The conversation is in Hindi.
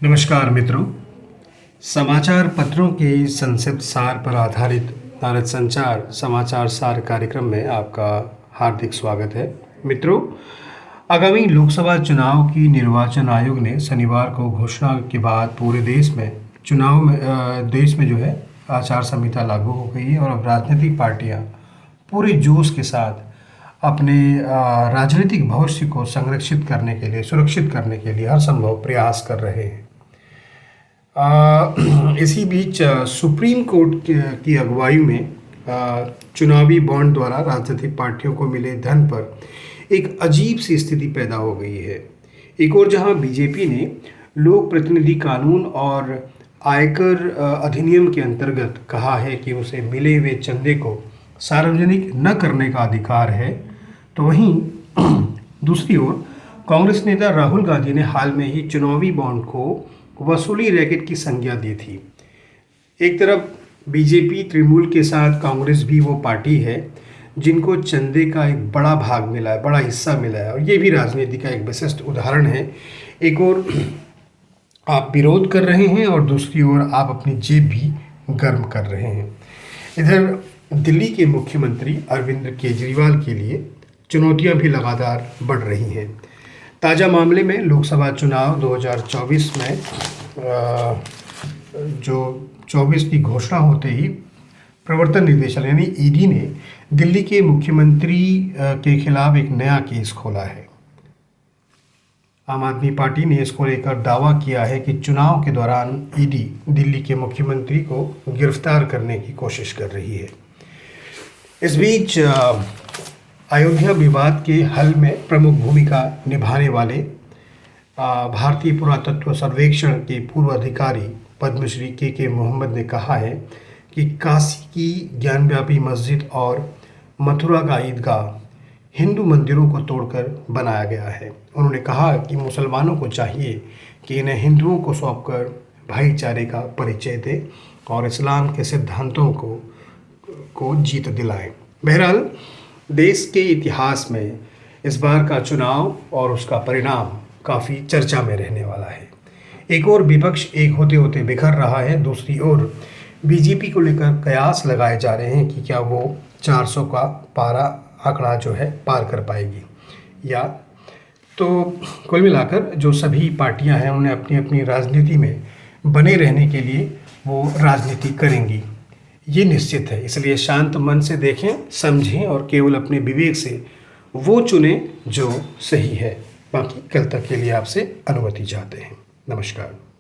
नमस्कार मित्रों। समाचार पत्रों के संक्षिप्त सार पर आधारित भारत संचार समाचार सार कार्यक्रम में आपका हार्दिक स्वागत है। मित्रों, आगामी लोकसभा चुनाव की निर्वाचन आयोग ने शनिवार को घोषणा के बाद पूरे देश में देश में जो है आचार संहिता लागू हो गई है और अब राजनीतिक पार्टियां पूरे जोश के साथ अपने राजनीतिक भविष्य को संरक्षित करने के लिए, सुरक्षित करने के लिए हर संभव प्रयास कर रहे हैं। इसी बीच सुप्रीम कोर्ट की अगुवाई में चुनावी बॉन्ड द्वारा राजनीतिक पार्टियों को मिले धन पर एक अजीब सी स्थिति पैदा हो गई है। एक और जहां बीजेपी ने लोक प्रतिनिधि कानून और आयकर अधिनियम के अंतर्गत कहा है कि उसे मिले हुए चंदे को सार्वजनिक न करने का अधिकार है, तो वहीं दूसरी ओर कांग्रेस नेता राहुल गांधी ने हाल में ही चुनावी बॉन्ड को वसूली रैकेट की संज्ञा दी थी। एक तरफ बीजेपी तृणमूल के साथ कांग्रेस भी वो पार्टी है जिनको चंदे का एक बड़ा भाग मिला है, बड़ा हिस्सा मिला है, और ये भी राजनीति का एक विशिष्ट उदाहरण है। एक और आप विरोध कर रहे हैं और दूसरी ओर आप अपनी जेब भी गर्म कर रहे हैं। इधर दिल्ली के मुख्यमंत्री अरविंद केजरीवाल के लिए चुनौतियां भी लगातार बढ़ रही हैं। ताज़ा मामले में लोकसभा चुनाव 2024 में जो 24 की घोषणा होते ही प्रवर्तन निदेशालय यानी ईडी ने दिल्ली के मुख्यमंत्री के खिलाफ एक नया केस खोला है। आम आदमी पार्टी ने इसको लेकर दावा किया है कि चुनाव के दौरान ईडी दिल्ली के मुख्यमंत्री को गिरफ्तार करने की कोशिश कर रही है। इस बीच अयोध्या विवाद के हल में प्रमुख भूमिका निभाने वाले भारतीय पुरातत्व सर्वेक्षण के पूर्व अधिकारी पद्मश्री के मोहम्मद ने कहा है कि काशी की ज्ञानव्यापी मस्जिद और मथुरा का ईदगाह हिंदू मंदिरों को तोड़कर बनाया गया है। उन्होंने कहा कि मुसलमानों को चाहिए कि इन्हें हिंदुओं को सौंपकर भाईचारे का परिचय दें और इस्लाम के सिद्धांतों को जीत दिलाएं। बहरहाल, देश के इतिहास में इस बार का चुनाव और उसका परिणाम काफ़ी चर्चा में रहने वाला है। एक और विपक्ष एक होते होते बिखर रहा है, दूसरी ओर बीजेपी को लेकर कयास लगाए जा रहे हैं कि क्या वो 400 का पारा आंकड़ा जो है पार कर पाएगी या। तो कुल मिलाकर जो सभी पार्टियां हैं उन्हें अपनी अपनी राजनीति में बने रहने के लिए वो राजनीति करेंगी, ये निश्चित है। इसलिए शांत मन से देखें, समझें और केवल अपने विवेक से वो चुनें जो सही है। बाकी कल तक के लिए आपसे अनुमति चाहते हैं। नमस्कार।